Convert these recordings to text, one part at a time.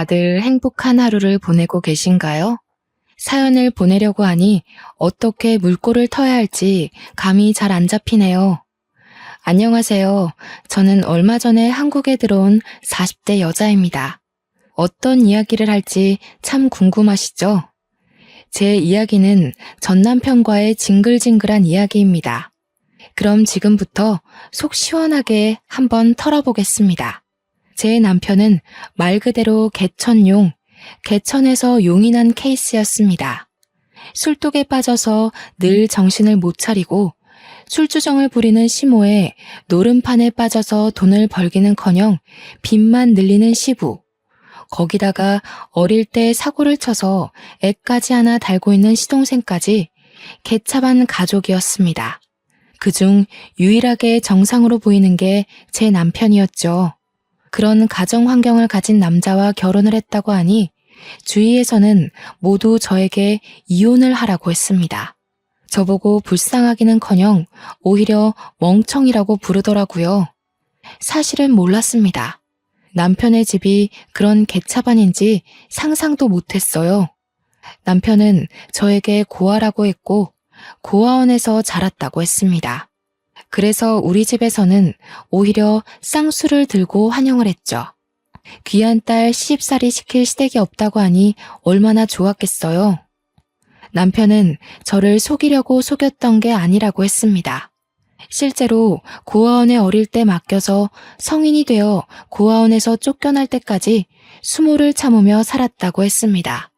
다들 행복한 하루를 보내고 계신가요? 사연을 보내려고 하니 어떻게 물꼬를 터야 할지 감이 잘 안 잡히네요. 안녕하세요. 저는 얼마 전에 한국에 들어온 40대 여자입니다. 어떤 이야기를 할지 참 궁금하시죠? 제 이야기는 전 남편과의 징글징글한 이야기입니다. 그럼 지금부터 속 시원하게 한번 털어보겠습니다. 제 남편은 말 그대로 개천용, 개천에서 용이 난 케이스였습니다. 술독에 빠져서 늘 정신을 못 차리고 술주정을 부리는 시모에 노름판에 빠져서 돈을 벌기는커녕 빚만 늘리는 시부, 거기다가 어릴 때 사고를 쳐서 애까지 하나 달고 있는 시동생까지 개차반 가족이었습니다. 그중 유일하게 정상으로 보이는 게 제 남편이었죠. 그런 가정 환경을 가진 남자와 결혼을 했다고 하니 주위에서는 모두 저에게 이혼을 하라고 했습니다. 저보고 불쌍하기는커녕 오히려 멍청이라고 부르더라고요. 사실은 몰랐습니다. 남편의 집이 그런 개차반인지 상상도 못했어요. 남편은 저에게 고아라고 했고 고아원에서 자랐다고 했습니다. 그래서 우리 집에서는 오히려 쌍수를 들고 환영을 했죠. 귀한 딸 시집살이 시킬 시댁이 없다고 하니 얼마나 좋았겠어요. 남편은 저를 속이려고 속였던 게 아니라고 했습니다. 실제로 고아원에 어릴 때 맡겨서 성인이 되어 고아원에서 쫓겨날 때까지 수모를 참으며 살았다고 했습니다.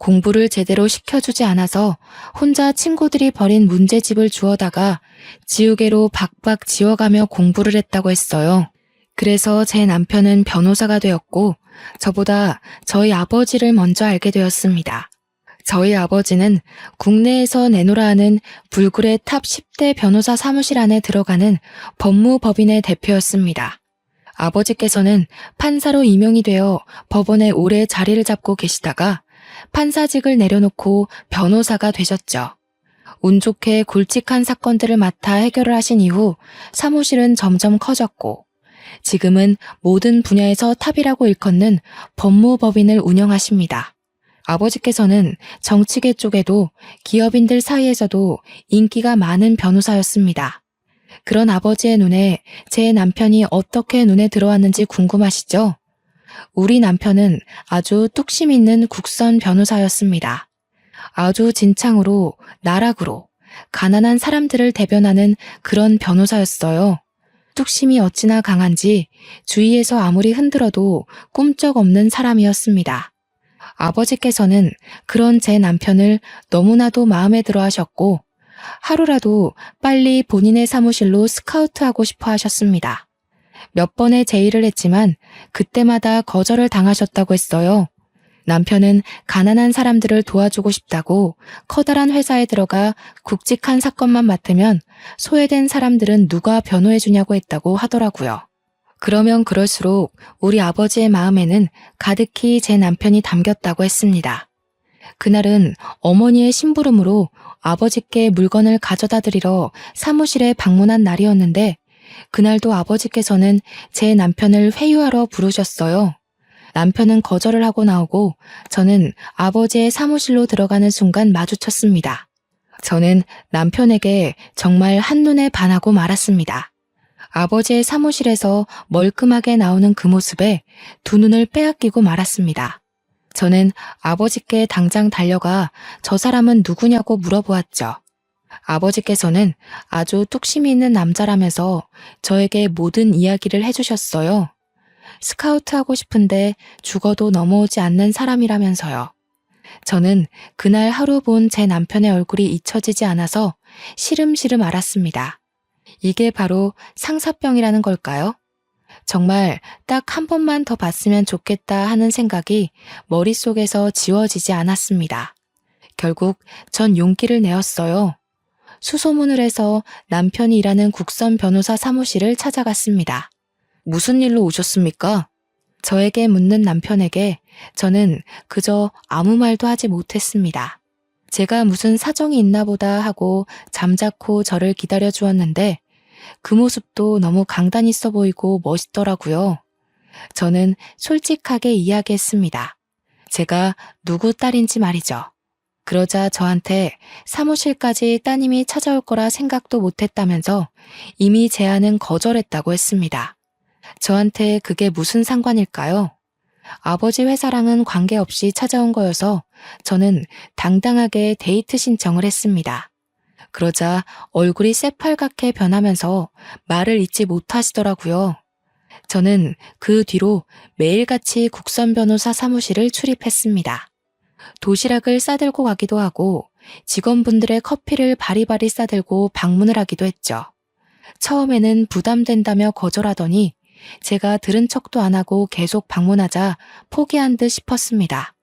공부를 제대로 시켜주지 않아서 혼자 친구들이 버린 문제집을 주워다가 지우개로 박박 지워가며 공부를 했다고 했어요. 그래서 제 남편은 변호사가 되었고 저보다 저희 아버지를 먼저 알게 되었습니다. 저희 아버지는 국내에서 내노라 하는 불굴의 탑 10대 변호사 사무실 안에 들어가는 법무법인의 대표였습니다. 아버지께서는 판사로 임용이 되어 법원에 오래 자리를 잡고 계시다가 판사직을 내려놓고 변호사가 되셨죠. 운 좋게 굵직한 사건들을 맡아 해결을 하신 이후 사무실은 점점 커졌고 지금은 모든 분야에서 탑이라고 일컫는 법무법인을 운영하십니다. 아버지께서는 정치계 쪽에도 기업인들 사이에서도 인기가 많은 변호사였습니다. 그런 아버지의 눈에 제 남편이 어떻게 눈에 들어왔는지 궁금하시죠? 우리 남편은 아주 뚝심 있는 국선 변호사였습니다. 아주 진창으로 나락으로 가난한 사람들을 대변하는 그런 변호사였어요. 뚝심이 어찌나 강한지 주위에서 아무리 흔들어도 꿈쩍없는 사람이었습니다. 아버지께서는 그런 제 남편을 너무나도 마음에 들어 하셨고 하루라도 빨리 본인의 사무실로 스카우트하고 싶어 하셨습니다. 몇 번의 제의를 했지만 그때마다 거절을 당하셨다고 했어요. 남편은 가난한 사람들을 도와주고 싶다고 커다란 회사에 들어가 굵직한 사건만 맡으면 소외된 사람들은 누가 변호해주냐고 했다고 하더라고요. 그러면 그럴수록 우리 아버지의 마음에는 가득히 제 남편이 담겼다고 했습니다. 그날은 어머니의 심부름으로 아버지께 물건을 가져다 드리러 사무실에 방문한 날이었는데 그날도 아버지께서는 제 남편을 회유하러 부르셨어요. 남편은 거절을 하고 나오고 저는 아버지의 사무실로 들어가는 순간 마주쳤습니다. 저는 남편에게 정말 한눈에 반하고 말았습니다. 아버지의 사무실에서 멀끔하게 나오는 그 모습에 두 눈을 빼앗기고 말았습니다. 저는 아버지께 당장 달려가 저 사람은 누구냐고 물어보았죠. 아버지께서는 아주 뚝심이 있는 남자라면서 저에게 모든 이야기를 해주셨어요. 스카우트하고 싶은데 죽어도 넘어오지 않는 사람이라면서요. 저는 그날 하루 본 제 남편의 얼굴이 잊혀지지 않아서 시름시름 앓았습니다. 이게 바로 상사병이라는 걸까요? 정말 딱 한 번만 더 봤으면 좋겠다 하는 생각이 머릿속에서 지워지지 않았습니다. 결국 전 용기를 내었어요. 수소문을 해서 남편이 일하는 국선 변호사 사무실을 찾아갔습니다. 무슨 일로 오셨습니까? 저에게 묻는 남편에게 저는 그저 아무 말도 하지 못했습니다. 제가 무슨 사정이 있나 보다 하고 잠자코 저를 기다려 주었는데 그 모습도 너무 강단 있어 보이고 멋있더라고요. 저는 솔직하게 이야기했습니다. 제가 누구 딸인지 말이죠. 그러자 저한테 사무실까지 따님이 찾아올 거라 생각도 못했다면서 이미 제안은 거절했다고 했습니다. 저한테 그게 무슨 상관일까요? 아버지 회사랑은 관계없이 찾아온 거여서 저는 당당하게 데이트 신청을 했습니다. 그러자 얼굴이 새빨갛게 변하면서 말을 잇지 못하시더라고요. 저는 그 뒤로 매일같이 국선 변호사 사무실을 출입했습니다. 도시락을 싸들고 가기도 하고 직원분들의 커피를 바리바리 싸들고 방문을 하기도 했죠. 처음에는 부담된다며 거절하더니 제가 들은 척도 안 하고 계속 방문하자 포기한 듯 싶었습니다.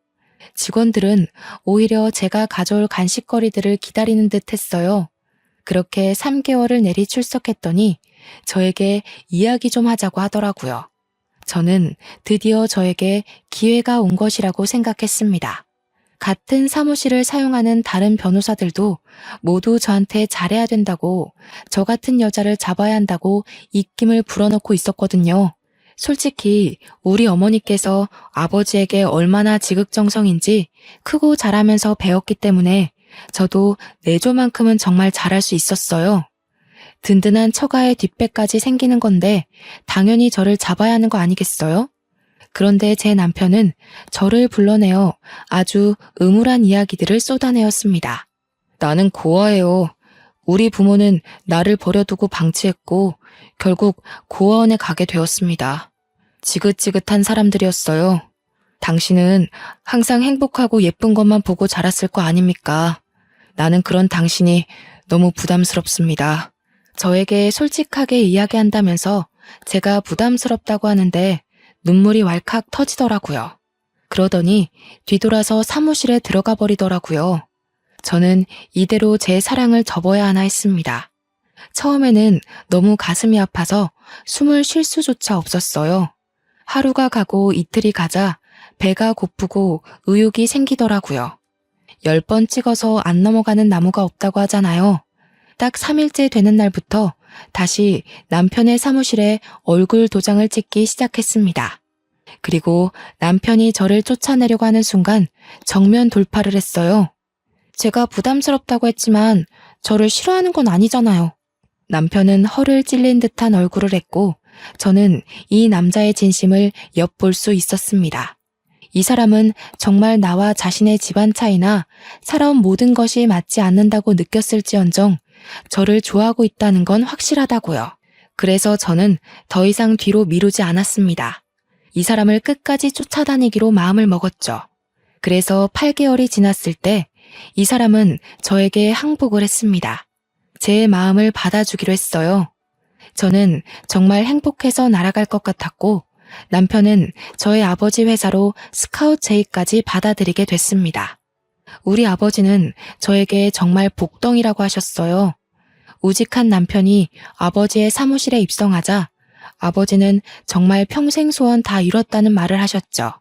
직원들은 오히려 제가 가져올 간식거리들을 기다리는 듯 했어요. 그렇게 3개월을 내리 출석했더니 저에게 이야기 좀 하자고 하더라고요. 저는 드디어 저에게 기회가 온 것이라고 생각했습니다. 같은 사무실을 사용하는 다른 변호사들도 모두 저한테 잘해야 된다고, 저 같은 여자를 잡아야 한다고 입김을 불어넣고 있었거든요. 솔직히 우리 어머니께서 아버지에게 얼마나 지극정성인지 크고 잘하면서 배웠기 때문에 저도 내조만큼은 정말 잘할 수 있었어요. 든든한 처가의 뒷배까지 생기는 건데 당연히 저를 잡아야 하는 거 아니겠어요? 그런데 제 남편은 저를 불러내어 아주 음울한 이야기들을 쏟아내었습니다. 나는 고아예요. 우리 부모는 나를 버려두고 방치했고 결국 고아원에 가게 되었습니다. 지긋지긋한 사람들이었어요. 당신은 항상 행복하고 예쁜 것만 보고 자랐을 거 아닙니까? 나는 그런 당신이 너무 부담스럽습니다. 저에게 솔직하게 이야기한다면서 제가 부담스럽다고 하는데 눈물이 왈칵 터지더라고요. 그러더니 뒤돌아서 사무실에 들어가 버리더라고요. 저는 이대로 제 사랑을 접어야 하나 했습니다. 처음에는 너무 가슴이 아파서 숨을 쉴 수조차 없었어요. 하루가 가고 이틀이 가자 배가 고프고 의욕이 생기더라고요. 10번 찍어서 안 넘어가는 나무가 없다고 하잖아요. 딱 3일째 되는 날부터 다시 남편의 사무실에 얼굴 도장을 찍기 시작했습니다. 그리고 남편이 저를 쫓아내려고 하는 순간 정면 돌파를 했어요. 제가 부담스럽다고 했지만 저를 싫어하는 건 아니잖아요. 남편은 허를 찔린 듯한 얼굴을 했고 저는 이 남자의 진심을 엿볼 수 있었습니다. 이 사람은 정말 나와 자신의 집안 차이나 살아온 모든 것이 맞지 않는다고 느꼈을지언정 저를 좋아하고 있다는 건 확실하다고요. 그래서 저는 더 이상 뒤로 미루지 않았습니다. 이 사람을 끝까지 쫓아다니기로 마음을 먹었죠. 그래서 8개월이 지났을 때 이 사람은 저에게 항복을 했습니다. 제 마음을 받아주기로 했어요. 저는 정말 행복해서 날아갈 것 같았고 남편은 저의 아버지 회사로 스카웃 제의까지 받아들이게 됐습니다. 우리 아버지는 저에게 정말 복덩이라고 하셨어요. 우직한 남편이 아버지의 사무실에 입성하자 아버지는 정말 평생 소원 다 이뤘다는 말을 하셨죠.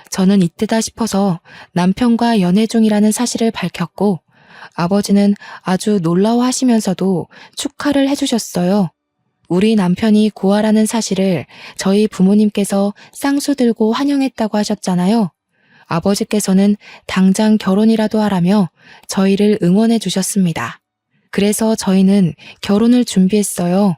저는 이때다 싶어서 남편과 연애 중이라는 사실을 밝혔고 아버지는 아주 놀라워하시면서도 축하를 해주셨어요. 우리 남편이 고아라는 사실을 저희 부모님께서 쌍수 들고 환영했다고 하셨잖아요. 아버지께서는 당장 결혼이라도 하라며 저희를 응원해 주셨습니다. 그래서 저희는 결혼을 준비했어요.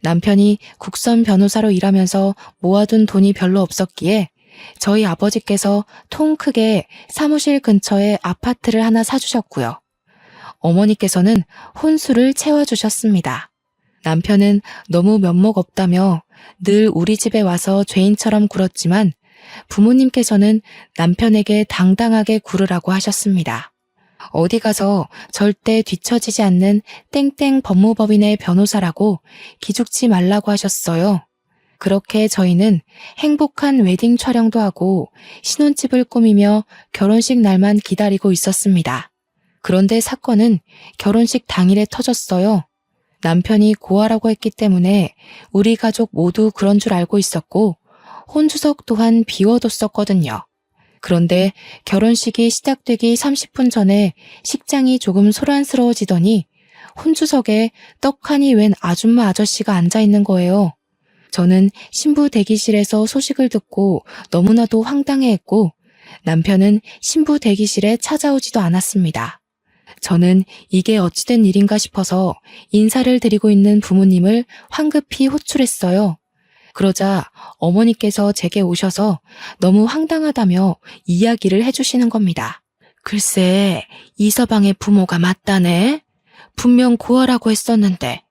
남편이 국선 변호사로 일하면서 모아둔 돈이 별로 없었기에 저희 아버지께서 통 크게 사무실 근처에 아파트를 하나 사주셨고요. 어머니께서는 혼수를 채워주셨습니다. 남편은 너무 면목 없다며 늘 우리 집에 와서 죄인처럼 굴었지만 부모님께서는 남편에게 당당하게 굴으라고 하셨습니다. 어디 가서 절대 뒤처지지 않는 땡땡 법무법인의 변호사라고 기죽지 말라고 하셨어요. 그렇게 저희는 행복한 웨딩 촬영도 하고 신혼집을 꾸미며 결혼식 날만 기다리고 있었습니다. 그런데 사건은 결혼식 당일에 터졌어요. 남편이 고아라고 했기 때문에 우리 가족 모두 그런 줄 알고 있었고 혼주석 또한 비워뒀었거든요. 그런데 결혼식이 시작되기 30분 전에 식장이 조금 소란스러워지더니 혼주석에 떡하니 웬 아줌마 아저씨가 앉아있는 거예요. 저는 신부 대기실에서 소식을 듣고 너무나도 황당해했고 남편은 신부 대기실에 찾아오지도 않았습니다. 저는 이게 어찌된 일인가 싶어서 인사를 드리고 있는 부모님을 황급히 호출했어요. 그러자 어머니께서 제게 오셔서 너무 황당하다며 이야기를 해주시는 겁니다. 글쎄, 이서방의 부모가 맞다네. 분명 고아라고 했었는데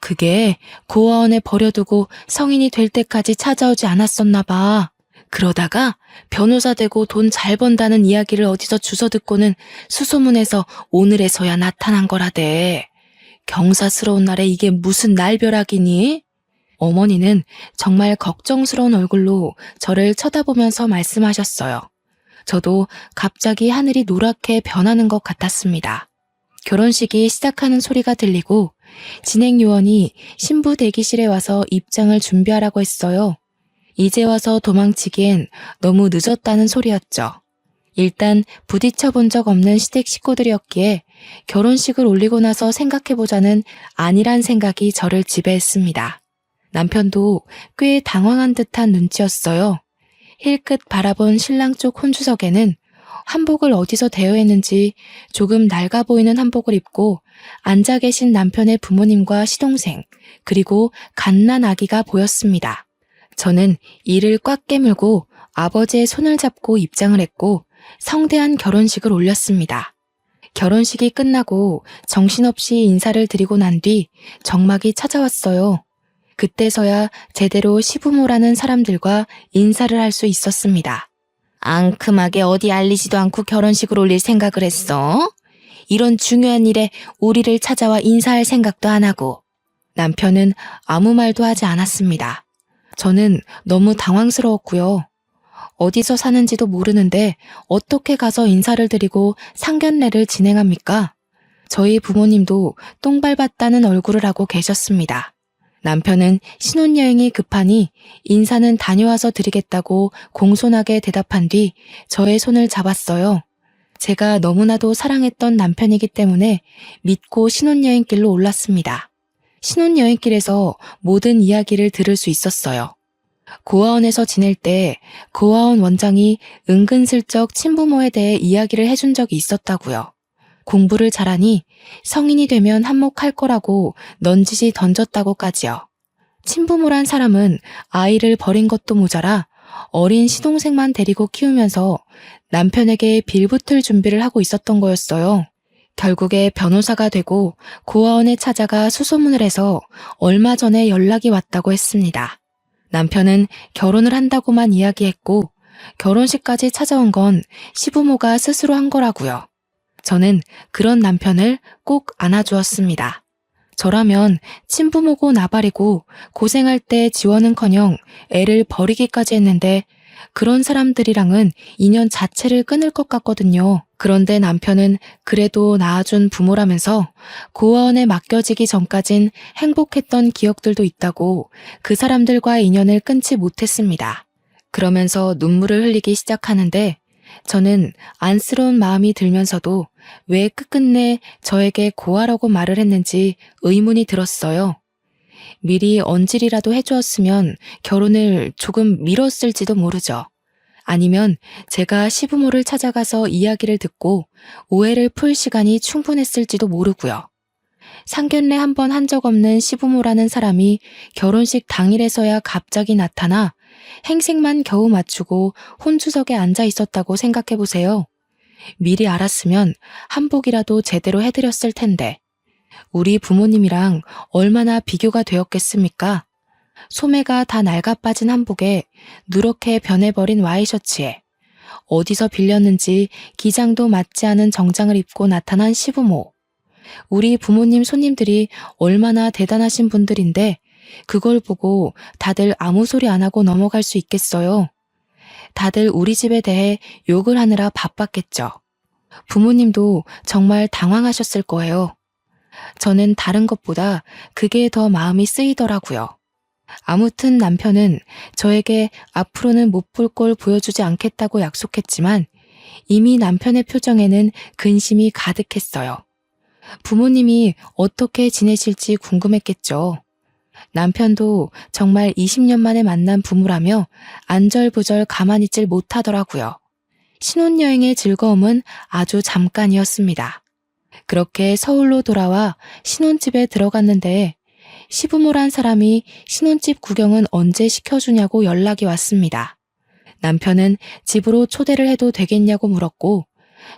그게 고아원에 버려두고 성인이 될 때까지 찾아오지 않았었나 봐. 그러다가 변호사 되고 돈 잘 번다는 이야기를 어디서 주워 듣고는 수소문해서 오늘에서야 나타난 거라대. 경사스러운 날에 이게 무슨 날벼락이니? 어머니는 정말 걱정스러운 얼굴로 저를 쳐다보면서 말씀하셨어요. 저도 갑자기 하늘이 노랗게 변하는 것 같았습니다. 결혼식이 시작하는 소리가 들리고 진행 요원이 신부 대기실에 와서 입장을 준비하라고 했어요. 이제 와서 도망치기엔 너무 늦었다는 소리였죠. 일단 부딪혀 본 적 없는 시댁 식구들이었기에 결혼식을 올리고 나서 생각해보자는 안일한 생각이 저를 지배했습니다. 남편도 꽤 당황한 듯한 눈치였어요. 힐끗 바라본 신랑 쪽 혼주석에는 한복을 어디서 대여했는지 조금 낡아 보이는 한복을 입고 앉아 계신 남편의 부모님과 시동생, 그리고 갓난 아기가 보였습니다. 저는 이를 꽉 깨물고 아버지의 손을 잡고 입장을 했고 성대한 결혼식을 올렸습니다. 결혼식이 끝나고 정신없이 인사를 드리고 난 뒤 정막이 찾아왔어요. 그때서야 제대로 시부모라는 사람들과 인사를 할 수 있었습니다. 앙큼하게 어디 알리지도 않고 결혼식을 올릴 생각을 했어? 이런 중요한 일에 우리를 찾아와 인사할 생각도 안 하고. 남편은 아무 말도 하지 않았습니다. 저는 너무 당황스러웠고요. 어디서 사는지도 모르는데 어떻게 가서 인사를 드리고 상견례를 진행합니까? 저희 부모님도 똥 밟았다는 얼굴을 하고 계셨습니다. 남편은 신혼여행이 급하니 인사는 다녀와서 드리겠다고 공손하게 대답한 뒤 저의 손을 잡았어요. 제가 너무나도 사랑했던 남편이기 때문에 믿고 신혼여행길로 올랐습니다. 신혼여행길에서 모든 이야기를 들을 수 있었어요. 고아원에서 지낼 때 고아원 원장이 은근슬쩍 친부모에 대해 이야기를 해준 적이 있었다고요. 공부를 잘하니 성인이 되면 한몫할 거라고 넌지시 던졌다고까지요. 친부모란 사람은 아이를 버린 것도 모자라 어린 시동생만 데리고 키우면서 남편에게 빌붙을 준비를 하고 있었던 거였어요. 결국에 변호사가 되고 고아원에 찾아가 수소문을 해서 얼마 전에 연락이 왔다고 했습니다. 남편은 결혼을 한다고만 이야기했고 결혼식까지 찾아온 건 시부모가 스스로 한 거라고요. 저는 그런 남편을 꼭 안아주었습니다. 저라면 친부모고 나발이고 고생할 때 지원은커녕 애를 버리기까지 했는데 그런 사람들이랑은 인연 자체를 끊을 것 같거든요. 그런데 남편은 그래도 낳아준 부모라면서 고아원에 맡겨지기 전까진 행복했던 기억들도 있다고 그 사람들과의 인연을 끊지 못했습니다. 그러면서 눈물을 흘리기 시작하는데 저는 안쓰러운 마음이 들면서도 왜 끝끝내 저에게 고아라고 말을 했는지 의문이 들었어요. 미리 언질이라도 해주었으면 결혼을 조금 미뤘을지도 모르죠. 아니면 제가 시부모를 찾아가서 이야기를 듣고 오해를 풀 시간이 충분했을지도 모르고요. 상견례 한 번 한 적 없는 시부모라는 사람이 결혼식 당일에서야 갑자기 나타나 행색만 겨우 맞추고 혼주석에 앉아 있었다고 생각해보세요. 미리 알았으면 한복이라도 제대로 해드렸을 텐데 우리 부모님이랑 얼마나 비교가 되었겠습니까? 소매가 다 낡아빠진 한복에 누렇게 변해버린 와이셔츠에 어디서 빌렸는지 기장도 맞지 않은 정장을 입고 나타난 시부모. 우리 부모님 손님들이 얼마나 대단하신 분들인데 그걸 보고 다들 아무 소리 안 하고 넘어갈 수 있겠어요. 다들 우리 집에 대해 욕을 하느라 바빴겠죠. 부모님도 정말 당황하셨을 거예요. 저는 다른 것보다 그게 더 마음이 쓰이더라고요. 아무튼 남편은 저에게 앞으로는 못 볼 걸 보여주지 않겠다고 약속했지만 이미 남편의 표정에는 근심이 가득했어요. 부모님이 어떻게 지내실지 궁금했겠죠. 남편도 정말 20년 만에 만난 부부라며 안절부절 가만히 있질 못하더라고요. 신혼여행의 즐거움은 아주 잠깐이었습니다. 그렇게 서울로 돌아와 신혼집에 들어갔는데 시부모란 사람이 신혼집 구경은 언제 시켜주냐고 연락이 왔습니다. 남편은 집으로 초대를 해도 되겠냐고 물었고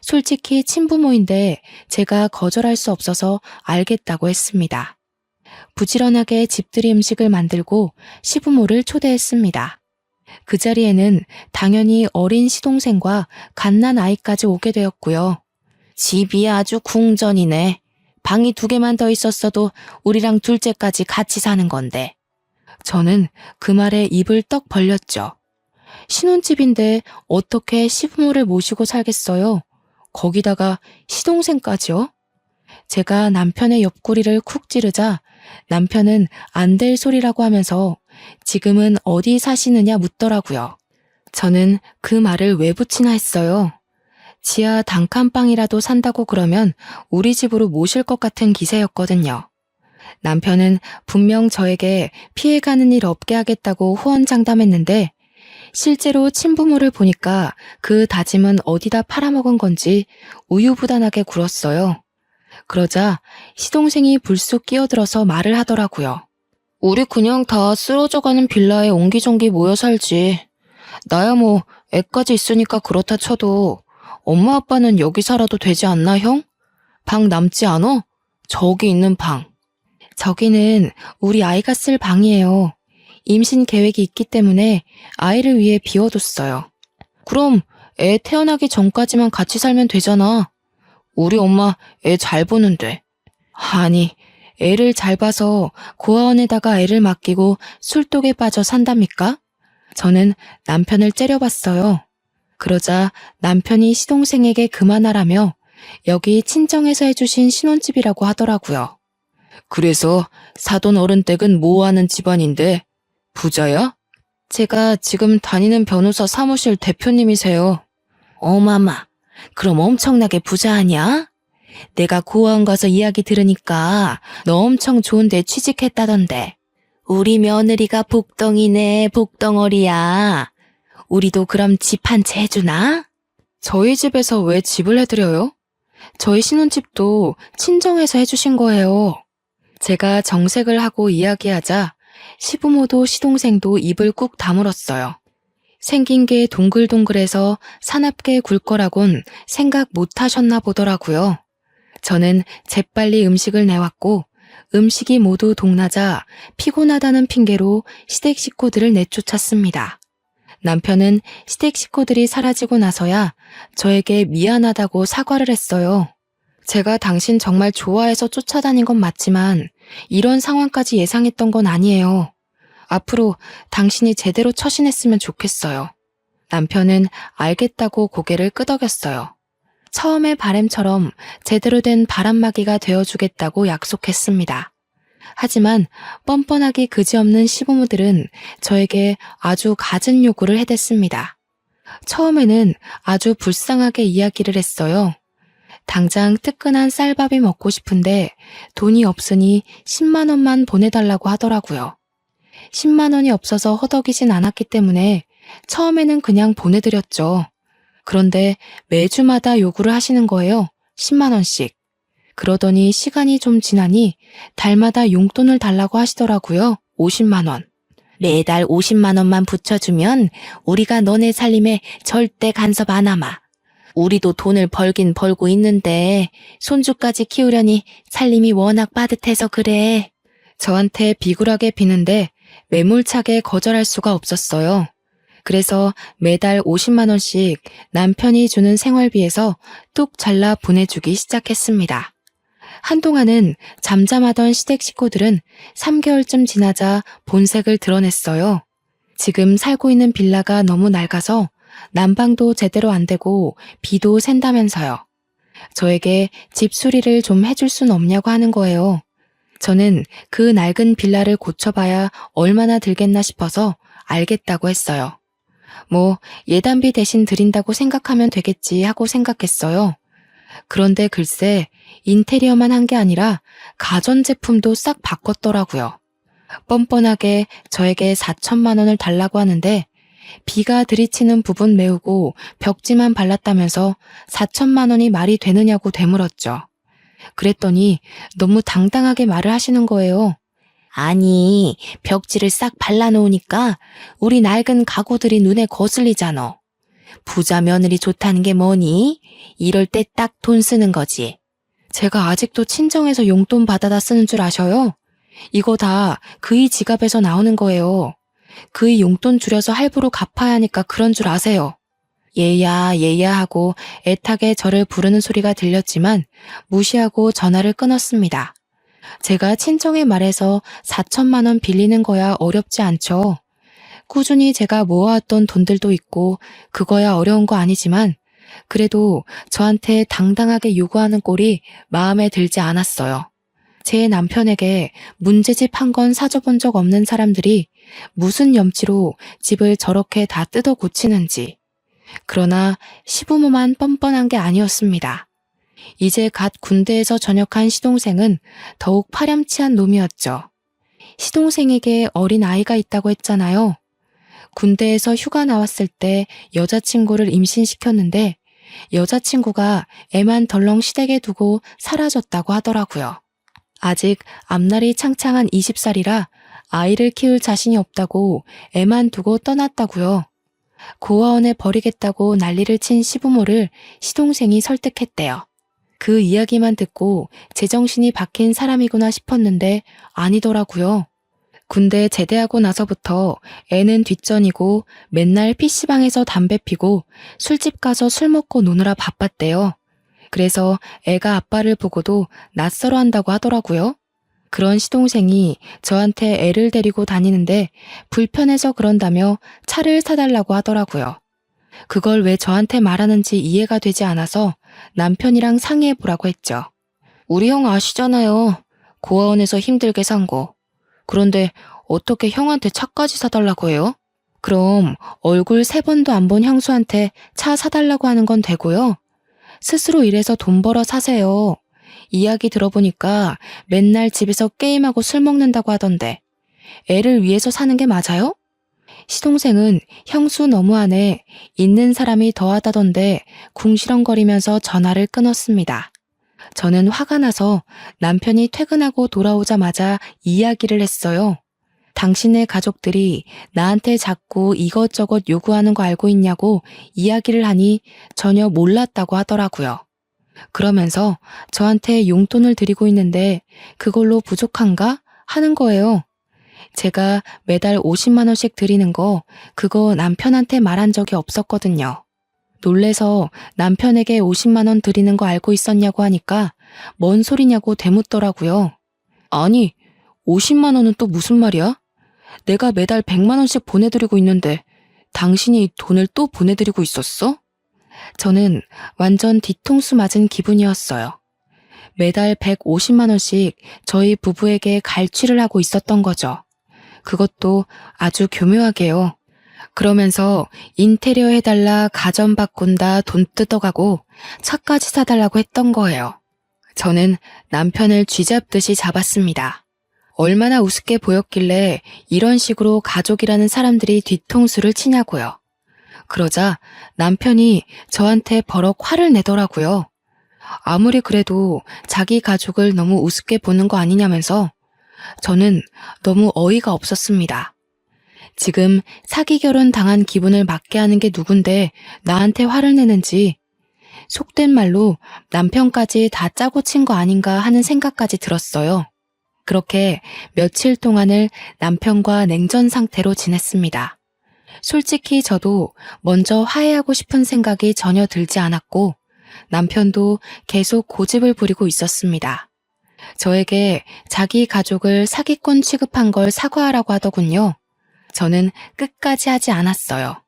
솔직히 친부모인데 제가 거절할 수 없어서 알겠다고 했습니다. 부지런하게 집들이 음식을 만들고 시부모를 초대했습니다. 그 자리에는 당연히 어린 시동생과 갓난 아이까지 오게 되었고요. 집이 아주 궁전이네. 방이 2개만 더 있었어도 우리랑 둘째까지 같이 사는 건데. 저는 그 말에 입을 떡 벌렸죠. 신혼집인데 어떻게 시부모를 모시고 살겠어요? 거기다가 시동생까지요? 제가 남편의 옆구리를 쿡 찌르자 남편은 안 될 소리라고 하면서 지금은 어디 사시느냐 묻더라고요. 저는 그 말을 왜 붙이나 했어요. 지하 단칸방이라도 산다고 그러면 우리 집으로 모실 것 같은 기세였거든요. 남편은 분명 저에게 피해가는 일 없게 하겠다고 호언장담했는데 실제로 친부모를 보니까 그 다짐은 어디다 팔아먹은 건지 우유부단하게 굴었어요. 그러자 시동생이 불쑥 끼어들어서 말을 하더라고요. 우리 그냥 다 쓰러져가는 빌라에 옹기종기 모여 살지. 나야 뭐 애까지 있으니까 그렇다 쳐도 엄마 아빠는 여기 살아도 되지 않나 형? 방 남지 않어? 저기 있는 방. 저기는 우리 아이가 쓸 방이에요. 임신 계획이 있기 때문에 아이를 위해 비워뒀어요. 그럼 애 태어나기 전까지만 같이 살면 되잖아. 우리 엄마 애 잘 보는데. 아니, 애를 잘 봐서 고아원에다가 애를 맡기고 술독에 빠져 산답니까? 저는 남편을 째려봤어요. 그러자 남편이 시동생에게 그만하라며 여기 친정에서 해주신 신혼집이라고 하더라고요. 그래서 사돈 어른 댁은 뭐하는 집안인데 부자야? 제가 지금 다니는 변호사 사무실 대표님이세요. 어마마, 그럼 엄청나게 부자 아니야? 내가 고아원 가서 이야기 들으니까 너 엄청 좋은 데 취직했다던데. 우리 며느리가 복덩이네, 복덩어리야. 우리도 그럼 집 한 채 해주나? 저희 집에서 왜 집을 해드려요? 저희 신혼집도 친정에서 해주신 거예요. 제가 정색을 하고 이야기하자 시부모도 시동생도 입을 꾹 다물었어요. 생긴 게 동글동글해서 사납게 굴 거라곤 생각 못 하셨나 보더라고요. 저는 재빨리 음식을 내왔고 음식이 모두 동나자 피곤하다는 핑계로 시댁 식구들을 내쫓았습니다. 남편은 시댁 식구들이 사라지고 나서야 저에게 미안하다고 사과를 했어요. 제가 당신 정말 좋아해서 쫓아다닌 건 맞지만 이런 상황까지 예상했던 건 아니에요. 앞으로 당신이 제대로 처신했으면 좋겠어요. 남편은 알겠다고 고개를 끄덕였어요. 처음의 바램처럼 제대로 된 바람막이가 되어주겠다고 약속했습니다. 하지만 뻔뻔하기 그지없는 시부모들은 저에게 아주 갖은 요구를 해댔습니다. 처음에는 아주 불쌍하게 이야기를 했어요. 당장 뜨끈한 쌀밥이 먹고 싶은데 돈이 없으니 10만 원만 보내달라고 하더라고요. 10만 원이 없어서 허덕이진 않았기 때문에 처음에는 그냥 보내드렸죠. 그런데 매주마다 요구를 하시는 거예요. 10만 원씩. 그러더니 시간이 좀 지나니 달마다 용돈을 달라고 하시더라고요. 50만 원. 매달 50만 원만 붙여주면 우리가 너네 살림에 절대 간섭 안 하마. 우리도 돈을 벌긴 벌고 있는데 손주까지 키우려니 살림이 워낙 빠듯해서 그래. 저한테 비굴하게 비는데 매몰차게 거절할 수가 없었어요. 그래서 매달 50만 원씩 남편이 주는 생활비에서 뚝 잘라 보내주기 시작했습니다. 한동안은 잠잠하던 시댁 식구들은 3개월쯤 지나자 본색을 드러냈어요. 지금 살고 있는 빌라가 너무 낡아서 난방도 제대로 안 되고 비도 샌다면서요. 저에게 집 수리를 좀 해줄 순 없냐고 하는 거예요. 저는 그 낡은 빌라를 고쳐봐야 얼마나 들겠나 싶어서 알겠다고 했어요. 뭐 예단비 대신 드린다고 생각하면 되겠지 하고 생각했어요. 그런데 글쎄 인테리어만 한 게 아니라 가전제품도 싹 바꿨더라고요. 뻔뻔하게 저에게 4천만 원을 달라고 하는데 비가 들이치는 부분 메우고 벽지만 발랐다면서 4천만 원이 말이 되느냐고 되물었죠. 그랬더니 너무 당당하게 말을 하시는 거예요. 아니, 벽지를 싹 발라놓으니까 우리 낡은 가구들이 눈에 거슬리잖아. 부자 며느리 좋다는 게 뭐니? 이럴 때 딱 돈 쓰는 거지. 제가 아직도 친정에서 용돈 받아다 쓰는 줄 아셔요? 이거 다 그이 지갑에서 나오는 거예요. 그이 용돈 줄여서 할부로 갚아야 하니까 그런 줄 아세요. 얘야 얘야 하고 애타게 저를 부르는 소리가 들렸지만 무시하고 전화를 끊었습니다. 제가 친정에 말해서 4천만 원 빌리는 거야 어렵지 않죠. 꾸준히 제가 모아왔던 돈들도 있고 그거야 어려운 거 아니지만 그래도 저한테 당당하게 요구하는 꼴이 마음에 들지 않았어요. 제 남편에게 문제집 한 건 사줘본 적 없는 사람들이 무슨 염치로 집을 저렇게 다 뜯어 고치는지. 그러나 시부모만 뻔뻔한 게 아니었습니다. 이제 갓 군대에서 전역한 시동생은 더욱 파렴치한 놈이었죠. 시동생에게 어린 아이가 있다고 했잖아요. 군대에서 휴가 나왔을 때 여자친구를 임신시켰는데 여자친구가 애만 덜렁 시댁에 두고 사라졌다고 하더라고요. 아직 앞날이 창창한 20살이라 아이를 키울 자신이 없다고 애만 두고 떠났다고요. 고아원에 버리겠다고 난리를 친 시부모를 시동생이 설득했대요. 그 이야기만 듣고 제정신이 박힌 사람이구나 싶었는데 아니더라고요. 군대 제대하고 나서부터 애는 뒷전이고 맨날 PC방에서 담배 피고 술집 가서 술 먹고 노느라 바빴대요. 그래서 애가 아빠를 보고도 낯설어 한다고 하더라고요. 그런 시동생이 저한테 애를 데리고 다니는데 불편해서 그런다며 차를 사달라고 하더라고요. 그걸 왜 저한테 말하는지 이해가 되지 않아서 남편이랑 상의해보라고 했죠. 우리 형 아시잖아요. 고아원에서 힘들게 산 거. 그런데 어떻게 형한테 차까지 사달라고 해요? 그럼 얼굴 3번도 안 본 형수한테 차 사달라고 하는 건 되고요. 스스로 일해서 돈 벌어 사세요. 이야기 들어보니까 맨날 집에서 게임하고 술 먹는다고 하던데 애를 위해서 사는 게 맞아요? 시동생은 형수 너무하네, 있는 사람이 더하다던데 궁시렁거리면서 전화를 끊었습니다. 저는 화가 나서 남편이 퇴근하고 돌아오자마자 이야기를 했어요. 당신의 가족들이 나한테 자꾸 이것저것 요구하는 거 알고 있냐고 이야기를 하니 전혀 몰랐다고 하더라고요. 그러면서 저한테 용돈을 드리고 있는데 그걸로 부족한가? 하는 거예요. 제가 매달 50만 원씩 드리는 거 그거 남편한테 말한 적이 없었거든요. 놀래서 남편에게 50만 원 드리는 거 알고 있었냐고 하니까 뭔 소리냐고 되묻더라고요. 아니, 50만 원은 또 무슨 말이야? 내가 매달 100만 원씩 보내드리고 있는데 당신이 돈을 또 보내드리고 있었어? 저는 완전 뒤통수 맞은 기분이었어요. 매달 150만 원씩 저희 부부에게 갈취를 하고 있었던 거죠. 그것도 아주 교묘하게요. 그러면서 인테리어 해달라, 가전 바꾼다, 돈 뜯어가고 차까지 사달라고 했던 거예요. 저는 남편을 쥐잡듯이 잡았습니다. 얼마나 우습게 보였길래 이런 식으로 가족이라는 사람들이 뒤통수를 치냐고요. 그러자 남편이 저한테 버럭 화를 내더라고요. 아무리 그래도 자기 가족을 너무 우습게 보는 거 아니냐면서 저는 너무 어이가 없었습니다. 지금 사기 결혼 당한 기분을 맞게 하는 게 누군데 나한테 화를 내는지 속된 말로 남편까지 다 짜고 친 거 아닌가 하는 생각까지 들었어요. 그렇게 며칠 동안을 남편과 냉전 상태로 지냈습니다. 솔직히 저도 먼저 화해하고 싶은 생각이 전혀 들지 않았고 남편도 계속 고집을 부리고 있었습니다. 저에게 자기 가족을 사기꾼 취급한 걸 사과하라고 하더군요. 저는 끝까지 하지 않았어요.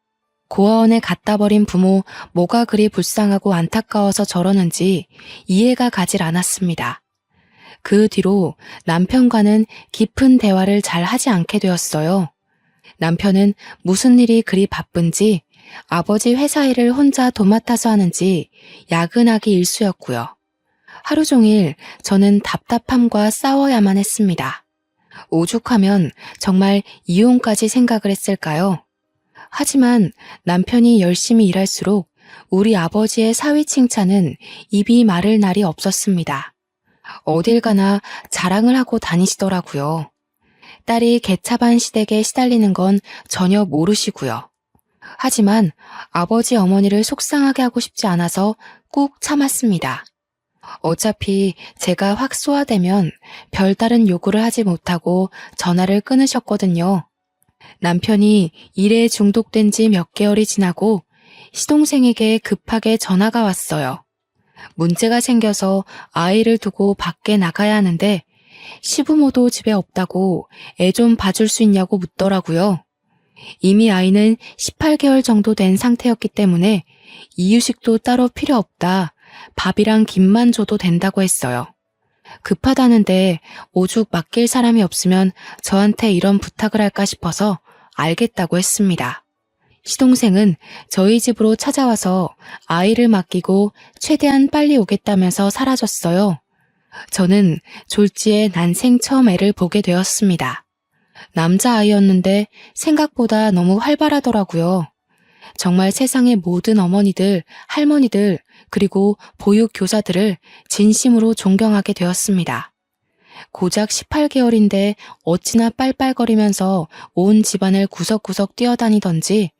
고아원에 갖다 버린 부모 뭐가 그리 불쌍하고 안타까워서 저러는지 이해가 가질 않았습니다. 그 뒤로 남편과는 깊은 대화를 잘 하지 않게 되었어요. 남편은 무슨 일이 그리 바쁜지 아버지 회사 일을 혼자 도맡아서 하는지 야근하기 일쑤였고요. 하루 종일 저는 답답함과 싸워야만 했습니다. 오죽하면 정말 이혼까지 생각을 했을까요? 하지만 남편이 열심히 일할수록 우리 아버지의 사위 칭찬은 입이 마를 날이 없었습니다. 어딜 가나 자랑을 하고 다니시더라고요. 딸이 개차반 시댁에 시달리는 건 전혀 모르시고요. 하지만 아버지 어머니를 속상하게 하고 싶지 않아서 꾹 참았습니다. 어차피 제가 확 쏘아대면 별다른 요구를 하지 못하고 전화를 끊으셨거든요. 남편이 일에 중독된 지 몇 개월이 지나고 시동생에게 급하게 전화가 왔어요. 문제가 생겨서 아이를 두고 밖에 나가야 하는데 시부모도 집에 없다고 애 좀 봐줄 수 있냐고 묻더라고요. 이미 아이는 18개월 정도 된 상태였기 때문에 이유식도 따로 필요 없다. 밥이랑 김만 줘도 된다고 했어요. 급하다는데 오죽 맡길 사람이 없으면 저한테 이런 부탁을 할까 싶어서 알겠다고 했습니다. 시동생은 저희 집으로 찾아와서 아이를 맡기고 최대한 빨리 오겠다면서 사라졌어요. 저는 졸지에 난생 처음 애를 보게 되었습니다. 남자아이였는데 생각보다 너무 활발하더라고요. 정말 세상의 모든 어머니들, 할머니들, 그리고 보육교사들을 진심으로 존경하게 되었습니다. 고작 18개월인데 어찌나 빨빨거리면서 온 집안을 구석구석 뛰어다니던지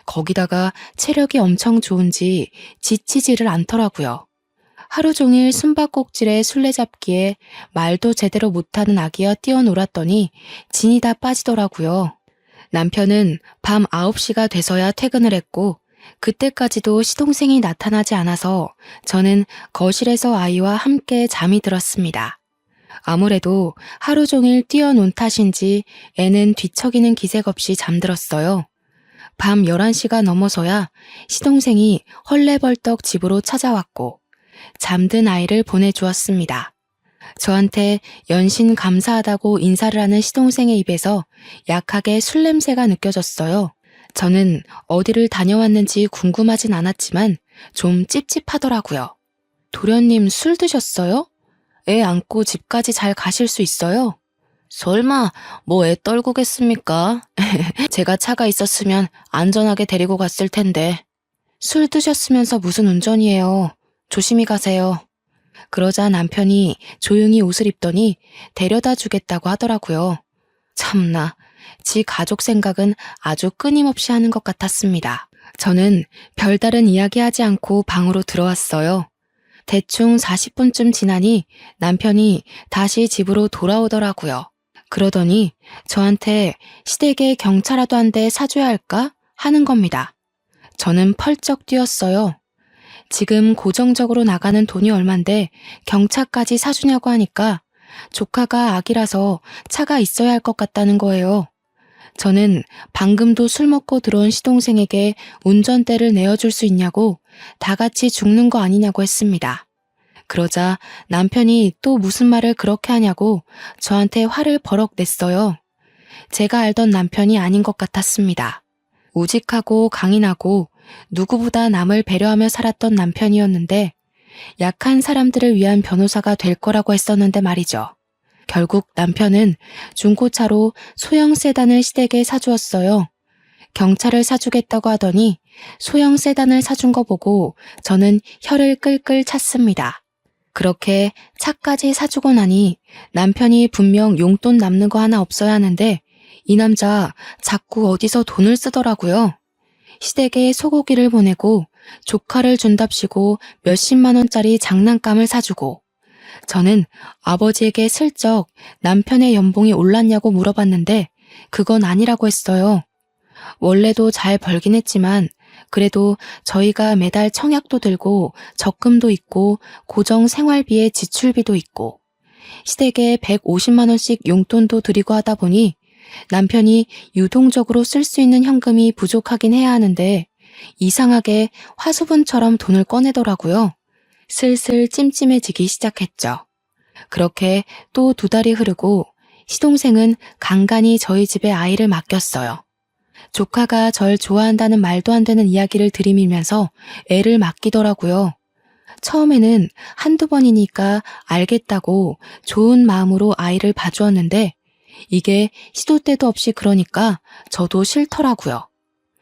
거기다가 체력이 엄청 좋은지 지치지를 않더라고요. 하루 종일 숨바꼭질에 술래잡기에 말도 제대로 못하는 아기와 뛰어놀았더니 진이 다 빠지더라고요. 남편은 밤 9시가 돼서야 퇴근을 했고 그때까지도 시동생이 나타나지 않아서 저는 거실에서 아이와 함께 잠이 들었습니다. 아무래도 하루 종일 뛰어논 탓인지 애는 뒤척이는 기색 없이 잠들었어요. 밤 11시가 넘어서야 시동생이 헐레벌떡 집으로 찾아왔고 잠든 아이를 보내주었습니다. 저한테 연신 감사하다고 인사를 하는 시동생의 입에서 약하게 술 냄새가 느껴졌어요. 저는 어디를 다녀왔는지 궁금하진 않았지만 좀 찝찝하더라고요. 도련님 술 드셨어요? 애 안고 집까지 잘 가실 수 있어요? 설마 뭐 애 떨구겠습니까? 제가 차가 있었으면 안전하게 데리고 갔을 텐데. 술 드셨으면서 무슨 운전이에요. 조심히 가세요. 그러자 남편이 조용히 옷을 입더니 데려다 주겠다고 하더라고요. 참나, 지 가족 생각은 아주 끊임없이 하는 것 같았습니다. 저는 별다른 이야기하지 않고 방으로 들어왔어요. 대충 40분쯤 지나니 남편이 다시 집으로 돌아오더라고요. 그러더니 저한테 시댁에 경차라도 한 대 사줘야 할까 하는 겁니다. 저는 펄쩍 뛰었어요. 지금 고정적으로 나가는 돈이 얼만데 경차까지 사주냐고 하니까 조카가 아기라서 차가 있어야 할 것 같다는 거예요. 저는 방금도 술 먹고 들어온 시동생에게 운전대를 내어줄 수 있냐고 다 같이 죽는 거 아니냐고 했습니다. 그러자 남편이 또 무슨 말을 그렇게 하냐고 저한테 화를 버럭 냈어요. 제가 알던 남편이 아닌 것 같았습니다. 우직하고 강인하고 누구보다 남을 배려하며 살았던 남편이었는데 약한 사람들을 위한 변호사가 될 거라고 했었는데 말이죠. 결국 남편은 중고차로 소형 세단을 시댁에 사주었어요. 경차를 사주겠다고 하더니 소형 세단을 사준 거 보고 저는 혀를 끌끌 찼습니다. 그렇게 차까지 사주고 나니 남편이 분명 용돈 남는 거 하나 없어야 하는데 이 남자 자꾸 어디서 돈을 쓰더라고요. 시댁에 소고기를 보내고 조카를 준답시고 몇십만 원짜리 장난감을 사주고 저는 아버지에게 슬쩍 남편의 연봉이 올랐냐고 물어봤는데 그건 아니라고 했어요. 원래도 잘 벌긴 했지만 그래도 저희가 매달 청약도 들고 적금도 있고 고정 생활비에 지출비도 있고 시댁에 150만 원씩 용돈도 드리고 하다 보니 남편이 유동적으로 쓸 수 있는 현금이 부족하긴 해야 하는데 이상하게 화수분처럼 돈을 꺼내더라고요. 슬슬 찜찜해지기 시작했죠. 그렇게 또 2달이 흐르고 시동생은 간간히 저희 집에 아이를 맡겼어요. 조카가 절 좋아한다는 말도 안 되는 이야기를 들이밀면서 애를 맡기더라고요. 처음에는 한두 번이니까 알겠다고 좋은 마음으로 아이를 봐주었는데 이게 시도 때도 없이 그러니까 저도 싫더라고요.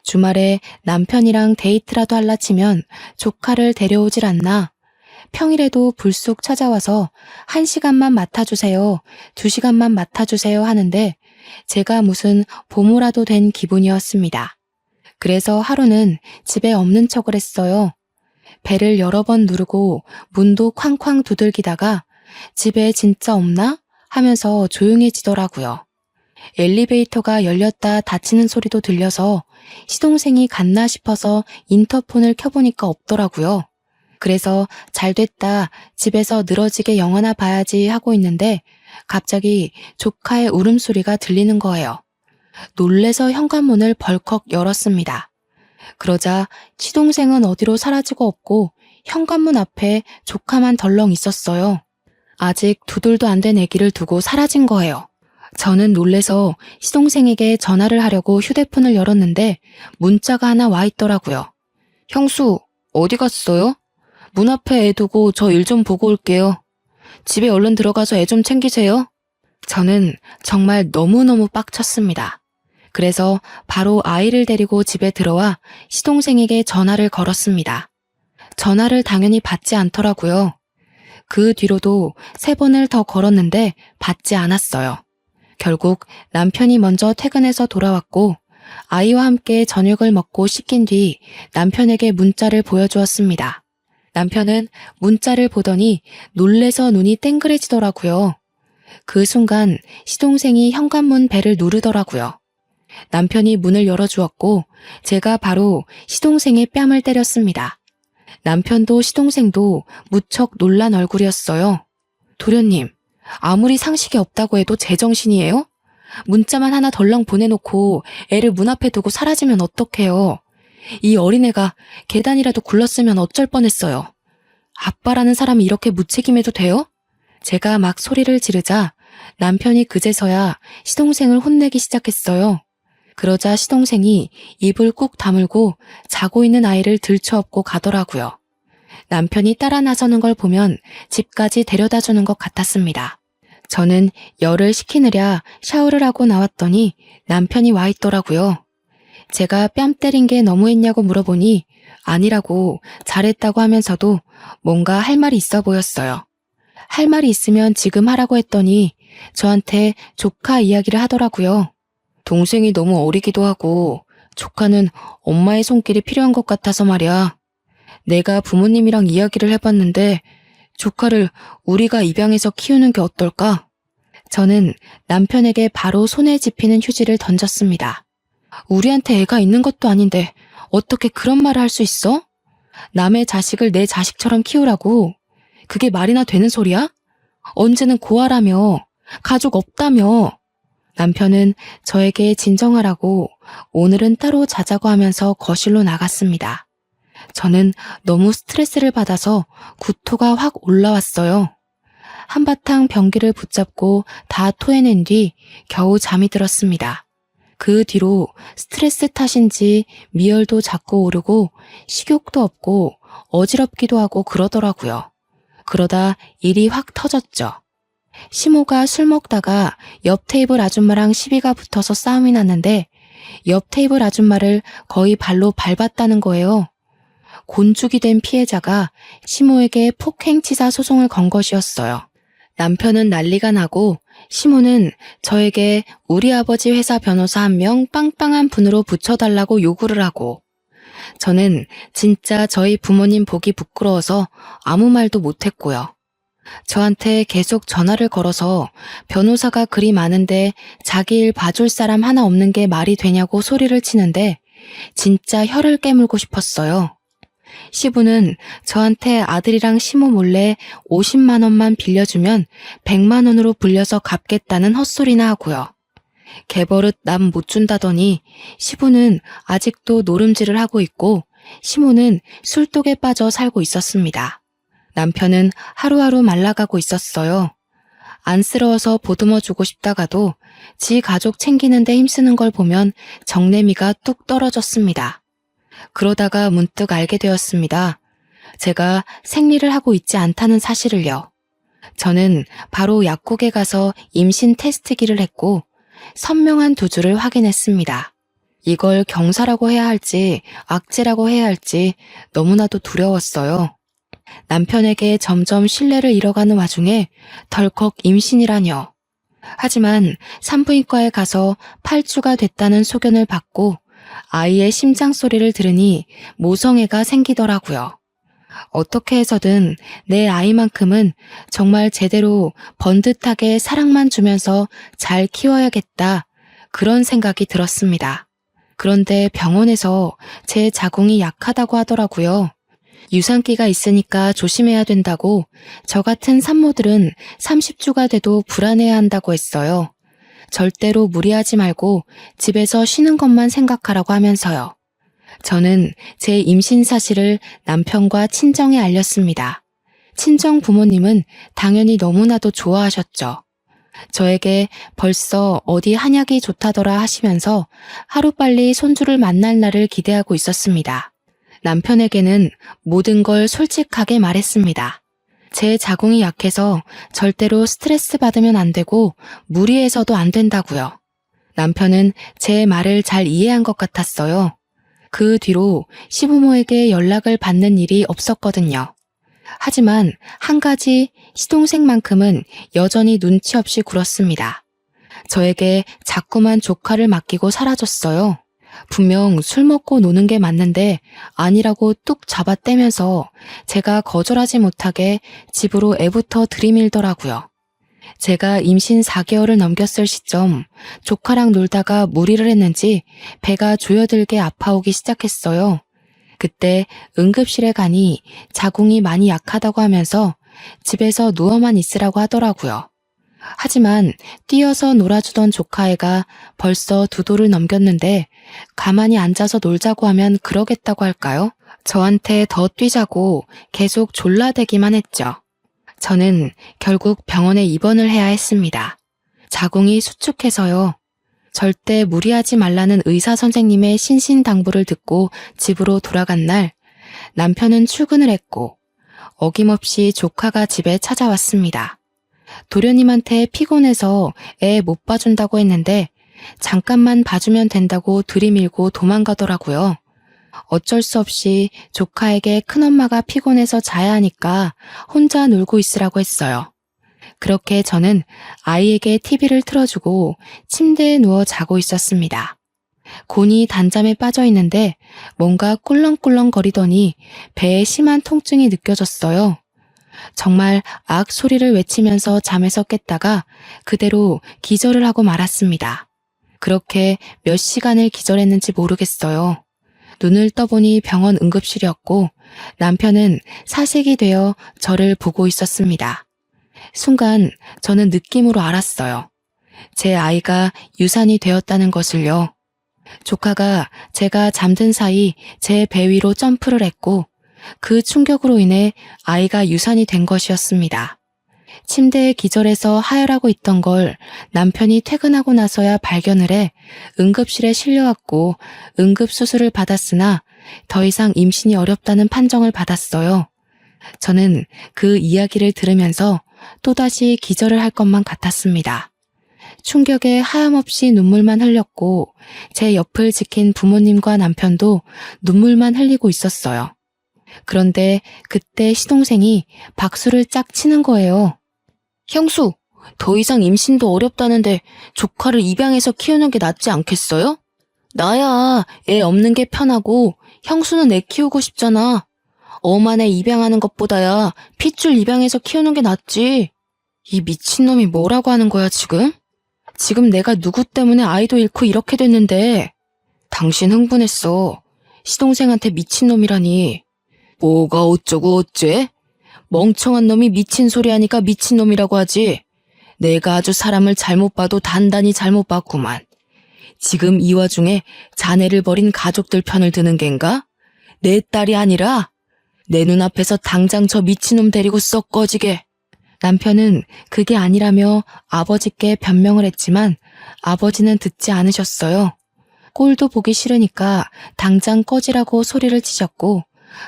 주말에 남편이랑 데이트라도 할라 치면 조카를 데려오질 않나. 평일에도 불쑥 찾아와서 1시간만 맡아주세요, 2시간만 맡아주세요 하는데 제가 무슨 보모라도 된 기분이었습니다. 그래서 하루는 집에 없는 척을 했어요. 배를 여러 번 누르고 문도 쾅쾅 두들기다가 집에 진짜 없나? 하면서 조용해지더라고요. 엘리베이터가 열렸다 닫히는 소리도 들려서 시동생이 갔나 싶어서 인터폰을 켜보니까 없더라고요. 그래서 잘됐다, 집에서 늘어지게 영화나 봐야지 하고 있는데 갑자기 조카의 울음소리가 들리는 거예요. 놀래서 현관문을 벌컥 열었습니다. 그러자 시동생은 어디로 사라지고 없고 현관문 앞에 조카만 덜렁 있었어요. 아직 2돌도 안 된 아기를 두고 사라진 거예요. 저는 놀래서 시동생에게 전화를 하려고 휴대폰을 열었는데 문자가 하나 와 있더라고요. 형수, 어디 갔어요? 문 앞에 애 두고 저 일 좀 보고 올게요. 집에 얼른 들어가서 애 좀 챙기세요. 저는 정말 너무너무 빡쳤습니다. 그래서 바로 아이를 데리고 집에 들어와 시동생에게 전화를 걸었습니다. 전화를 당연히 받지 않더라고요. 그 뒤로도 3번을 더 걸었는데 받지 않았어요. 결국 남편이 먼저 퇴근해서 돌아왔고 아이와 함께 저녁을 먹고 씻긴 뒤 남편에게 문자를 보여주었습니다. 남편은 문자를 보더니 놀래서 눈이 땡그레지더라고요. 그 순간 시동생이 현관문 벨을 누르더라고요. 남편이 문을 열어주었고 제가 바로 시동생의 뺨을 때렸습니다. 남편도 시동생도 무척 놀란 얼굴이었어요. 도련님, 아무리 상식이 없다고 해도 제정신이에요? 문자만 하나 덜렁 보내놓고 애를 문 앞에 두고 사라지면 어떡해요? 이 어린애가 계단이라도 굴렀으면 어쩔 뻔했어요. 아빠라는 사람이 이렇게 무책임해도 돼요? 제가 막 소리를 지르자 남편이 그제서야 시동생을 혼내기 시작했어요. 그러자 시동생이 입을 꾹 다물고 자고 있는 아이를 들쳐업고 가더라고요. 남편이 따라 나서는 걸 보면 집까지 데려다 주는 것 같았습니다. 저는 열을 식히느라 샤워를 하고 나왔더니 남편이 와 있더라고요. 제가 뺨 때린 게 너무했냐고 물어보니 아니라고 잘했다고 하면서도 뭔가 할 말이 있어 보였어요. 할 말이 있으면 지금 하라고 했더니 저한테 조카 이야기를 하더라고요. 동생이 너무 어리기도 하고 조카는 엄마의 손길이 필요한 것 같아서 말이야. 내가 부모님이랑 이야기를 해봤는데 조카를 우리가 입양해서 키우는 게 어떨까? 저는 남편에게 바로 손에 집히는 휴지를 던졌습니다. 우리한테 애가 있는 것도 아닌데 어떻게 그런 말을 할 수 있어? 남의 자식을 내 자식처럼 키우라고? 그게 말이나 되는 소리야? 언제는 고아라며, 가족 없다며. 남편은 저에게 진정하라고 오늘은 따로 자자고 하면서 거실로 나갔습니다. 저는 너무 스트레스를 받아서 구토가 확 올라왔어요. 한바탕 변기를 붙잡고 다 토해낸 뒤 겨우 잠이 들었습니다. 그 뒤로 스트레스 탓인지 미열도 자꾸 오르고 식욕도 없고 어지럽기도 하고 그러더라고요. 그러다 일이 확 터졌죠. 시모가 술 먹다가 옆 테이블 아줌마랑 시비가 붙어서 싸움이 났는데 옆 테이블 아줌마를 거의 발로 밟았다는 거예요. 곤죽이 된 피해자가 시모에게 폭행치사 소송을 건 것이었어요. 남편은 난리가 나고 시모는 저에게 우리 아버지 회사 변호사 1명 빵빵한 분으로 붙여달라고 요구를 하고 저는 진짜 저희 부모님 보기 부끄러워서 아무 말도 못했고요. 저한테 계속 전화를 걸어서 변호사가 그리 많은데 자기 일 봐줄 사람 하나 없는 게 말이 되냐고 소리를 치는데 진짜 혀를 깨물고 싶었어요. 시부는 저한테 아들이랑 시모 몰래 50만 원만 빌려주면 100만 원으로 불려서 갚겠다는 헛소리나 하고요. 개버릇 남 못 준다더니 시부는 아직도 노름질을 하고 있고 시모는 술독에 빠져 살고 있었습니다. 남편은 하루하루 말라가고 있었어요. 안쓰러워서 보듬어주고 싶다가도 지 가족 챙기는데 힘쓰는 걸 보면 정내미가 뚝 떨어졌습니다. 그러다가 문득 알게 되었습니다. 제가 생리를 하고 있지 않다는 사실을요. 저는 바로 약국에 가서 임신 테스트기를 했고 선명한 두 줄을 확인했습니다. 이걸 경사라고 해야 할지 악재라고 해야 할지 너무나도 두려웠어요. 남편에게 점점 신뢰를 잃어가는 와중에 덜컥 임신이라뇨. 하지만 산부인과에 가서 8주가 됐다는 소견을 받고 아이의 심장 소리를 들으니 모성애가 생기더라고요. 어떻게 해서든 내 아이만큼은 정말 제대로 번듯하게 사랑만 주면서 잘 키워야겠다. 그런 생각이 들었습니다. 그런데 병원에서 제 자궁이 약하다고 하더라고요. 유산기가 있으니까 조심해야 된다고 저 같은 산모들은 30주가 돼도 불안해야 한다고 했어요. 절대로 무리하지 말고 집에서 쉬는 것만 생각하라고 하면서요. 저는 제 임신 사실을 남편과 친정에 알렸습니다. 친정 부모님은 당연히 너무나도 좋아하셨죠. 저에게 벌써 어디 한약이 좋다더라 하시면서 하루빨리 손주를 만날 날을 기대하고 있었습니다. 남편에게는 모든 걸 솔직하게 말했습니다. 제 자궁이 약해서 절대로 스트레스 받으면 안 되고 무리해서도 안 된다고요. 남편은 제 말을 잘 이해한 것 같았어요. 그 뒤로 시부모에게 연락을 받는 일이 없었거든요. 하지만 한 가지 시동생만큼은 여전히 눈치 없이 굴었습니다. 저에게 자꾸만 조카를 맡기고 사라졌어요. 분명 술 먹고 노는 게 맞는데 아니라고 뚝 잡아떼면서 제가 거절하지 못하게 집으로 애부터 들이밀더라고요. 제가 임신 4개월을 넘겼을 시점 조카랑 놀다가 무리를 했는지 배가 조여들게 아파오기 시작했어요. 그때 응급실에 가니 자궁이 많이 약하다고 하면서 집에서 누워만 있으라고 하더라고요. 하지만 뛰어서 놀아주던 조카애가 벌써 2돌을 넘겼는데 가만히 앉아서 놀자고 하면 그러겠다고 할까요? 저한테 더 뛰자고 계속 졸라대기만 했죠. 저는 결국 병원에 입원을 해야 했습니다. 자궁이 수축해서요. 절대 무리하지 말라는 의사 선생님의 신신당부를 듣고 집으로 돌아간 날 남편은 출근을 했고 어김없이 조카가 집에 찾아왔습니다. 도련님한테 피곤해서 애 못 봐준다고 했는데 잠깐만 봐주면 된다고 들이밀고 도망가더라고요. 어쩔 수 없이 조카에게 큰엄마가 피곤해서 자야 하니까 혼자 놀고 있으라고 했어요. 그렇게 저는 아이에게 TV를 틀어주고 침대에 누워 자고 있었습니다. 곤이 단잠에 빠져 있는데 뭔가 꿀렁꿀렁 거리더니 배에 심한 통증이 느껴졌어요. 정말 악 소리를 외치면서 잠에서 깼다가 그대로 기절을 하고 말았습니다. 그렇게 몇 시간을 기절했는지 모르겠어요. 눈을 떠보니 병원 응급실이었고 남편은 사색이 되어 저를 보고 있었습니다. 순간 저는 느낌으로 알았어요. 제 아이가 유산이 되었다는 것을요. 조카가 제가 잠든 사이 제 배 위로 점프를 했고 그 충격으로 인해 아이가 유산이 된 것이었습니다. 침대에 기절해서 하혈하고 있던 걸 남편이 퇴근하고 나서야 발견을 해 응급실에 실려왔고 응급수술을 받았으나 더 이상 임신이 어렵다는 판정을 받았어요. 저는 그 이야기를 들으면서 또다시 기절을 할 것만 같았습니다. 충격에 하염없이 눈물만 흘렸고 제 옆을 지킨 부모님과 남편도 눈물만 흘리고 있었어요. 그런데 그때 시동생이 박수를 짝 치는 거예요. 형수, 더 이상 임신도 어렵다는데 조카를 입양해서 키우는 게 낫지 않겠어요? 나야 애 없는 게 편하고 형수는 애 키우고 싶잖아. 엄한 애 입양하는 것보다야 핏줄 입양해서 키우는 게 낫지. 이 미친놈이 뭐라고 하는 거야 지금? 지금 내가 누구 때문에 아이도 잃고 이렇게 됐는데. 당신 흥분했어. 시동생한테 미친놈이라니. 뭐가 어쩌고 어째? 멍청한 놈이 미친 소리 하니까 미친놈이라고 하지. 내가 아주 사람을 잘못 봐도 단단히 잘못 봤구만. 지금 이 와중에 자네를 버린 가족들 편을 드는 겐가? 내 딸이 아니라 내 눈앞에서 당장 저 미친놈 데리고 썩 꺼지게. 남편은 그게 아니라며 아버지께 변명을 했지만 아버지는 듣지 않으셨어요. 꼴도 보기 싫으니까 당장 꺼지라고 소리를 치셨고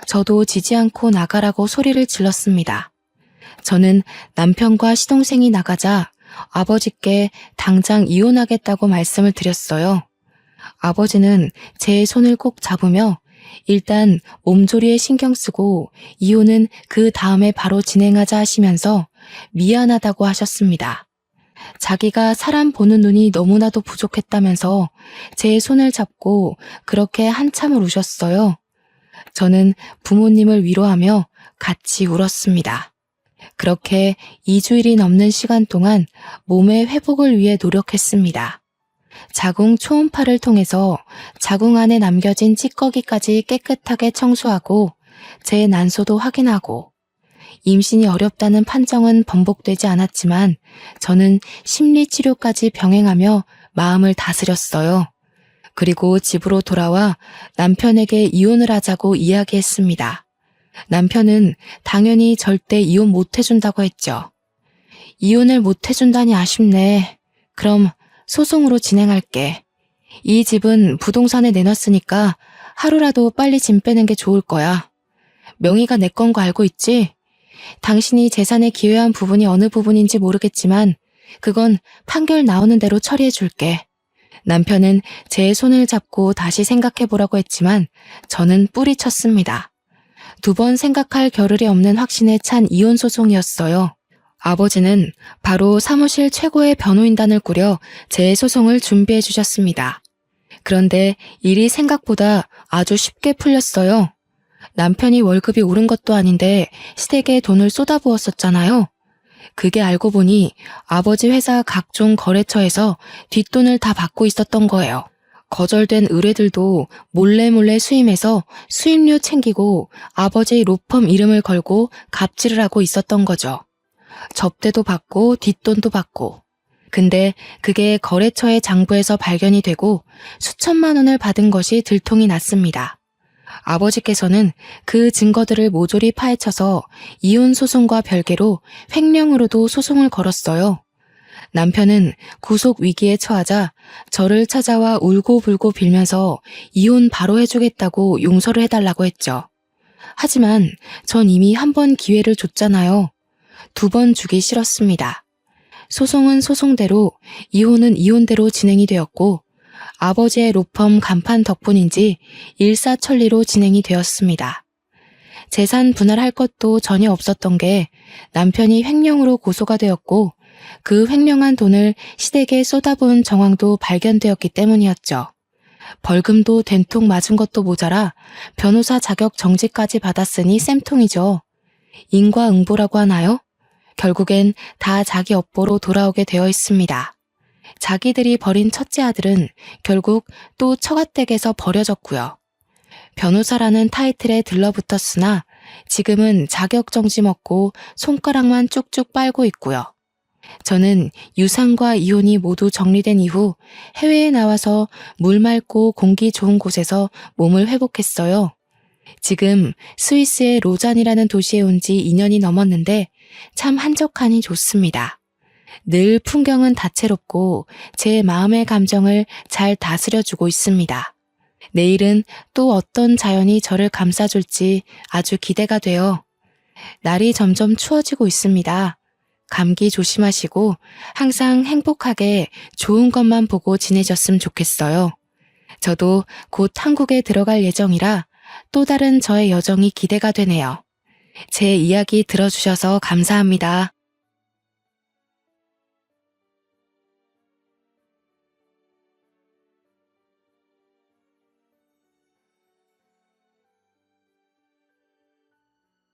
저도 지지 않고 나가라고 소리를 질렀습니다. 저는 남편과 시동생이 나가자 아버지께 당장 이혼하겠다고 말씀을 드렸어요. 아버지는 제 손을 꼭 잡으며 일단 몸조리에 신경 쓰고 이혼은 그 다음에 바로 진행하자 하시면서 미안하다고 하셨습니다. 자기가 사람 보는 눈이 너무나도 부족했다면서 제 손을 잡고 그렇게 한참을 우셨어요. 저는 부모님을 위로하며 같이 울었습니다. 그렇게 2주일이 넘는 시간 동안 몸의 회복을 위해 노력했습니다. 자궁 초음파를 통해서 자궁 안에 남겨진 찌꺼기까지 깨끗하게 청소하고 제 난소도 확인하고 임신이 어렵다는 판정은 번복되지 않았지만 저는 심리치료까지 병행하며 마음을 다스렸어요. 그리고 집으로 돌아와 남편에게 이혼을 하자고 이야기했습니다. 남편은 당연히 절대 이혼 못 해준다고 했죠. 이혼을 못 해준다니 아쉽네. 그럼 소송으로 진행할게. 이 집은 부동산에 내놨으니까 하루라도 빨리 짐 빼는 게 좋을 거야. 명의가 내 건 거 알고 있지? 당신이 재산에 기여한 부분이 어느 부분인지 모르겠지만 그건 판결 나오는 대로 처리해 줄게. 남편은 제 손을 잡고 다시 생각해보라고 했지만 저는 뿌리쳤습니다. 2번 생각할 겨를이 없는 확신에 찬 이혼 소송이었어요. 아버지는 바로 사무실 최고의 변호인단을 꾸려 제 소송을 준비해 주셨습니다. 그런데 일이 생각보다 아주 쉽게 풀렸어요. 남편이 월급이 오른 것도 아닌데 시댁에 돈을 쏟아부었었잖아요. 그게 알고 보니 아버지 회사 각종 거래처에서 뒷돈을 다 받고 있었던 거예요. 거절된 의뢰들도 몰래 수임해서 수임료 챙기고 아버지 로펌 이름을 걸고 갑질을 하고 있었던 거죠. 접대도 받고 뒷돈도 받고. 근데 그게 거래처의 장부에서 발견이 되고 수천만 원을 받은 것이 들통이 났습니다. 아버지께서는 그 증거들을 모조리 파헤쳐서 이혼 소송과 별개로 횡령으로도 소송을 걸었어요. 남편은 구속 위기에 처하자 저를 찾아와 울고불고 빌면서 이혼 바로 해주겠다고 용서를 해달라고 했죠. 하지만 전 이미 1번 기회를 줬잖아요. 2번 주기 싫었습니다. 소송은 소송대로, 이혼은 이혼대로 진행이 되었고 아버지의 로펌 간판 덕분인지 일사천리로 진행이 되었습니다. 재산 분할할 것도 전혀 없었던 게 남편이 횡령으로 고소가 되었고 그 횡령한 돈을 시댁에 쏟아부은 정황도 발견되었기 때문이었죠. 벌금도 된통 맞은 것도 모자라 변호사 자격 정지까지 받았으니 쌤통이죠. 인과응보라고 하나요? 결국엔 다 자기 업보로 돌아오게 되어 있습니다. 자기들이 버린 첫째 아들은 결국 또 처가댁에서 버려졌고요. 변호사라는 타이틀에 들러붙었으나 지금은 자격정지 먹고 손가락만 쭉쭉 빨고 있고요. 저는 유산과 이혼이 모두 정리된 이후 해외에 나와서 물 맑고 공기 좋은 곳에서 몸을 회복했어요. 지금 스위스의 로잔이라는 도시에 온 지 2년이 넘었는데 참 한적하니 좋습니다. 늘 풍경은 다채롭고 제 마음의 감정을 잘 다스려주고 있습니다. 내일은 또 어떤 자연이 저를 감싸줄지 아주 기대가 돼요. 날이 점점 추워지고 있습니다. 감기 조심하시고 항상 행복하게 좋은 것만 보고 지내셨으면 좋겠어요. 저도 곧 한국에 들어갈 예정이라 또 다른 저의 여정이 기대가 되네요. 제 이야기 들어주셔서 감사합니다.